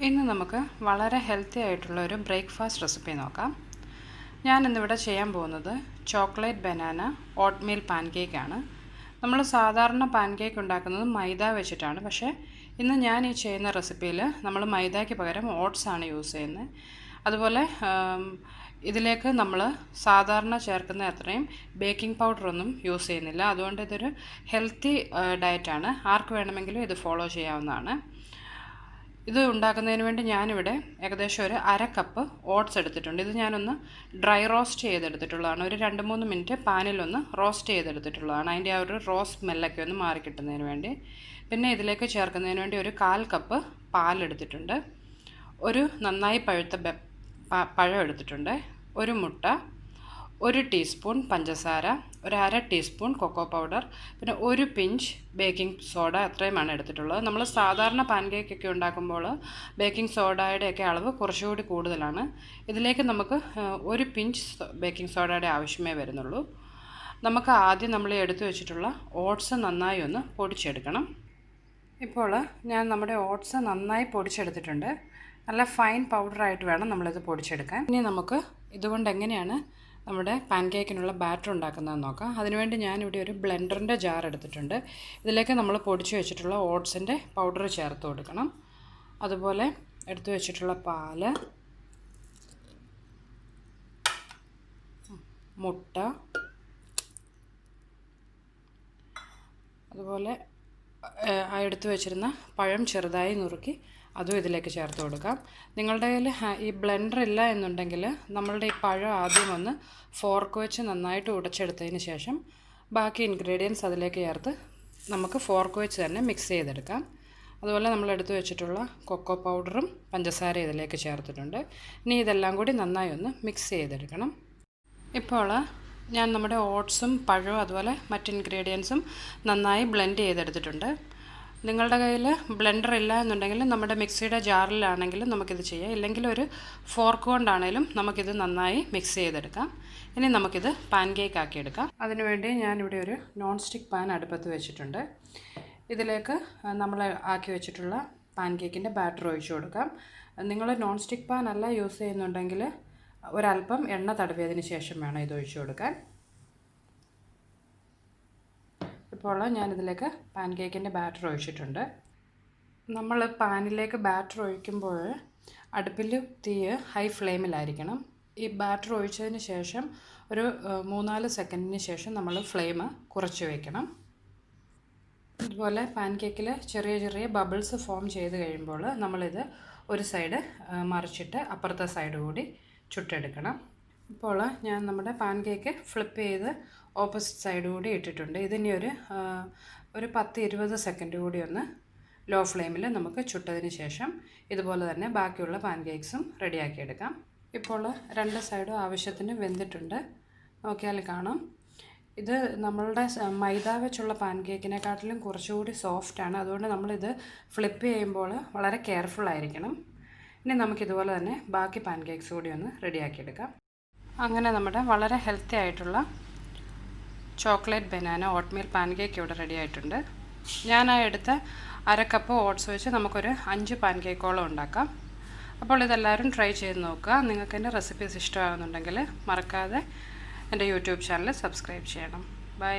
ഇന്ന് നമുക്ക് വളരെ ഹെൽത്തി ആയിട്ടുള്ള ഒരു ബ്രേക്ക്ഫാസ്റ്റ് റെസിപ്പി നോക്കാം. ഞാൻ ഇന്നിവിടെ ചെയ്യാൻ പോകുന്നത് ചോക്ലേറ്റ് ബനാന ഓട്ട്മീൽ പാൻകേക്ക് ആണ്. നമ്മൾ സാധാരണ പാൻകേക്ക് ഉണ്ടാക്കുന്നത് മൈദ വെച്ചിട്ടാണ്. പക്ഷേ ഇന്ന് ഞാൻ ഈ ചെയ്യുന്ന റെസിപ്പിയിൽ നമ്മൾ മൈദയ്ക്ക് പകരം ഓട്സ് ആണ് യൂസ് ചെയ്യുന്നത്. അതുപോലെ ഇതിലേക്ക് നമ്മൾ സാധാരണ ചേർക്കുന്ന അത്രയും ബേക്കിംഗ് പൗഡറൊന്നും യൂസ് ചെയ്യുന്നില്ല. അതുകൊണ്ട് ഇതൊരു ഹെൽത്തി ഡയറ്റാണ്. ആർക്ക് വേണമെങ്കിലും ഇത് ഫോളോ ചെയ്യാവുന്നതാണ്. ഇത് ഉണ്ടാക്കുന്നതിന് വേണ്ടി ഞാനിവിടെ ഏകദേശം ഒരു അര കപ്പ് ഓട്സ് എടുത്തിട്ടുണ്ട്. ഇത് ഞാനൊന്ന് ഡ്രൈ റോസ്റ്റ് ചെയ്തെടുത്തിട്ടുള്ളതാണ്. ഒരു 2-3 മിനിറ്റ് പാനിലൊന്ന് റോസ്റ്റ് ചെയ്തെടുത്തിട്ടുള്ളതാണ്. അതിൻ്റെ ആ ഒരു റോസ് സ്മെല്ലൊക്കെ ഒന്ന് മാറി കിട്ടുന്നതിന് വേണ്ടി. പിന്നെ ഇതിലേക്ക് ചേർക്കുന്നതിന് വേണ്ടി ഒരു 1/4 കപ്പ് പാലെടുത്തിട്ടുണ്ട്. ഒരു നന്നായി പഴുത്ത പഴം എടുത്തിട്ടുണ്ട്. ഒരു മുട്ട, 1 ടീസ്പൂൺ പഞ്ചസാര, ഒരു 1/2 ടീസ്പൂൺ കൊക്കോ പൗഡർ, പിന്നെ ഒരു പിഞ്ച് ബേക്കിംഗ് സോഡ, അത്രയുമാണ് എടുത്തിട്ടുള്ളത്. നമ്മൾ സാധാരണ പാൻകേക്കൊക്കെ ഉണ്ടാക്കുമ്പോൾ ബേക്കിംഗ് സോഡയുടെയൊക്കെ അളവ് കുറച്ചുകൂടി കൂടുതലാണ്. ഇതിലേക്ക് നമുക്ക് 1 പിഞ്ച് ബേക്കിംഗ് സോഡയുടെ ആവശ്യമേ വരുന്നുള്ളൂ. നമുക്ക് ആദ്യം നമ്മൾ എടുത്തു വെച്ചിട്ടുള്ള ഓട്സ് നന്നായി ഒന്ന് പൊടിച്ചെടുക്കണം. ഇപ്പോൾ ഞാൻ നമ്മുടെ ഓട്സ് നന്നായി പൊടിച്ചെടുത്തിട്ടുണ്ട്. നല്ല ഫൈൻ പൗഡറായിട്ട് വേണം നമ്മളിത് പൊടിച്ചെടുക്കാൻ. ഇനി നമുക്ക് ഇതുകൊണ്ട് എങ്ങനെയാണ് നമ്മുടെ പാൻകേക്കിനുള്ള ബാറ്റർ ഉണ്ടാക്കുന്നതെന്ന് നോക്കാം. അതിനുവേണ്ടി ഞാനിവിടെ ഒരു ബ്ലെൻഡറിൻ്റെ ജാർ എടുത്തിട്ടുണ്ട്. ഇതിലേക്ക് നമ്മൾ പൊടിച്ച് വെച്ചിട്ടുള്ള ഓട്സിൻ്റെ പൗഡർ ചേർത്ത് കൊടുക്കണം. അതുപോലെ എടുത്തു വെച്ചിട്ടുള്ള പാല്, മുട്ട, അതുപോലെ എടുത്തു വെച്ചിരുന്ന പഴം ചെറുതായി നുറുക്കി അതും ഇതിലേക്ക് ചേർത്ത് കൊടുക്കാം. നിങ്ങളുടെ കയ്യിൽ ഈ ബ്ലെൻഡർ ഇല്ല എന്നുണ്ടെങ്കിൽ നമ്മളുടെ ഈ പഴം ആദ്യം ഒന്ന് ഫോർക്ക് വെച്ച് നന്നായിട്ട് ഉടച്ചെടുത്തതിന് ശേഷം ബാക്കി ഇൻഗ്രീഡിയൻസ് അതിലേക്ക് ചേർത്ത് നമുക്ക് ഫോർക്ക് വെച്ച് തന്നെ മിക്സ് ചെയ്തെടുക്കാം. അതുപോലെ നമ്മൾ എടുത്തു വെച്ചിട്ടുള്ള കൊക്കോ പൗഡറും പഞ്ചസാര ഇതിലേക്ക് ചേർത്തിട്ടുണ്ട്. ഇനി ഇതെല്ലാം കൂടി നന്നായി ഒന്ന് മിക്സ് ചെയ്തെടുക്കണം. ഇപ്പോൾ ഞാൻ നമ്മുടെ ഓട്സും പഴവും അതുപോലെ മറ്റ് ഇൻഗ്രീഡിയൻസും നന്നായി ബ്ലെൻഡ് ചെയ്തെടുത്തിട്ടുണ്ട്. നിങ്ങളുടെ കയ്യിൽ ബ്ലെൻഡർ ഇല്ല എന്നുണ്ടെങ്കിൽ നമ്മുടെ മിക്സിയുടെ ജാറിലാണെങ്കിലും നമുക്കിത് ചെയ്യാം. ഇല്ലെങ്കിൽ ഒരു ഫോർക്ക് കൊണ്ടാണെങ്കിലും നമുക്കിത് നന്നായി മിക്സ് ചെയ്തെടുക്കാം. ഇനി നമുക്കിത് പാൻകേക്ക് ആക്കിയെടുക്കാം. അതിനുവേണ്ടി ഞാനിവിടെ ഒരു നോൺ സ്റ്റിക്ക് പാൻ അടുപ്പത്ത് വെച്ചിട്ടുണ്ട്. ഇതിലേക്ക് നമ്മൾ ആക്കി വെച്ചിട്ടുള്ള പാൻകേക്കിൻ്റെ ബാറ്റർ ഒഴിച്ചു കൊടുക്കാം. നിങ്ങൾ നോൺ സ്റ്റിക്ക് പാൻ അല്ല യൂസ് ചെയ്യുന്നുണ്ടെങ്കിൽ ഒരല്പം എണ്ണ തടവിയതിന് ശേഷം വേണം ഇത് ഒഴിച്ചു കൊടുക്കാൻ. ഇപ്പോൾ ഞാനിതിലേക്ക് പാൻകേക്കിൻ്റെ ബാറ്റർ ഒഴിച്ചിട്ടുണ്ട്. നമ്മൾ പാനിലേക്ക് ബാറ്റർ ഒഴിക്കുമ്പോൾ അടുപ്പിൽ തീ ഹൈ ഫ്ലെയിമിലായിരിക്കണം. ഈ ബാറ്റർ ഒഴിച്ചതിന് ശേഷം ഒരു 3-4 സെക്കൻഡിന് ശേഷം നമ്മൾ ഫ്ലെയിം കുറച്ച് വയ്ക്കണം. ഇതുപോലെ പാൻകേക്കിൽ ചെറിയ ചെറിയ ബബിൾസ് ഫോം ചെയ്ത് കഴിയുമ്പോൾ നമ്മളിത് ഒരു സൈഡ് മറിച്ചിട്ട് അപ്പുറത്തെ സൈഡ് കൂടി ചുട്ടെടുക്കണം. ഇപ്പോൾ ഞാൻ നമ്മുടെ പാൻകേക്ക് ഫ്ലിപ്പ് ചെയ്ത് ഓപ്പോസിറ്റ് സൈഡ് കൂടി ഇട്ടിട്ടുണ്ട്. ഇതിനി ഒരു 10-20 സെക്കൻഡ് കൂടി ഒന്ന് ലോ ഫ്ലെയിമിൽ നമുക്ക് ചുട്ടതിന് ശേഷം ഇതുപോലെ തന്നെ ബാക്കിയുള്ള പാൻകേക്സും റെഡിയാക്കിയെടുക്കാം. ഇപ്പോൾ 2 സൈഡും ആവശ്യത്തിന് വെന്തിട്ടുണ്ട്. നോക്കിയാൽ കാണാം. ഇത് നമ്മളുടെ മൈദ വെച്ചുള്ള പാൻകേക്കിനെക്കാട്ടിലും കുറച്ചുകൂടി സോഫ്റ്റാണ്. അതുകൊണ്ട് നമ്മളിത് ഫ്ലിപ്പ് ചെയ്യുമ്പോൾ വളരെ കെയർഫുൾ ആയിരിക്കണം. ഇനി നമുക്കിതുപോലെ തന്നെ ബാക്കി പാൻകേക്സ് കൂടി ഒന്ന് റെഡിയാക്കിയെടുക്കാം. അങ്ങനെ നമ്മുടെ വളരെ ഹെൽത്തി ആയിട്ടുള്ള ചോക്ലേറ്റ് ബനാന ഓട്ട്മീൽ പാൻകേക്ക് ഇവിടെ റെഡി ആയിട്ടുണ്ട്. ഞാൻ എടുത്ത അര കപ്പ് ഓട്സ് വെച്ച് നമുക്കൊരു 5 പാൻകേക്കോളം ഉണ്ടാക്കാം. അപ്പോൾ ഇതെല്ലാവരും ട്രൈ ചെയ്ത് നോക്കുക. നിങ്ങൾക്ക് എൻ്റെ റെസിപ്പീസ് ഇഷ്ടമാകുന്നുണ്ടെങ്കിൽ മറക്കാതെ എൻ്റെ യൂട്യൂബ് ചാനൽ സബ്സ്ക്രൈബ് ചെയ്യണം. ബൈ.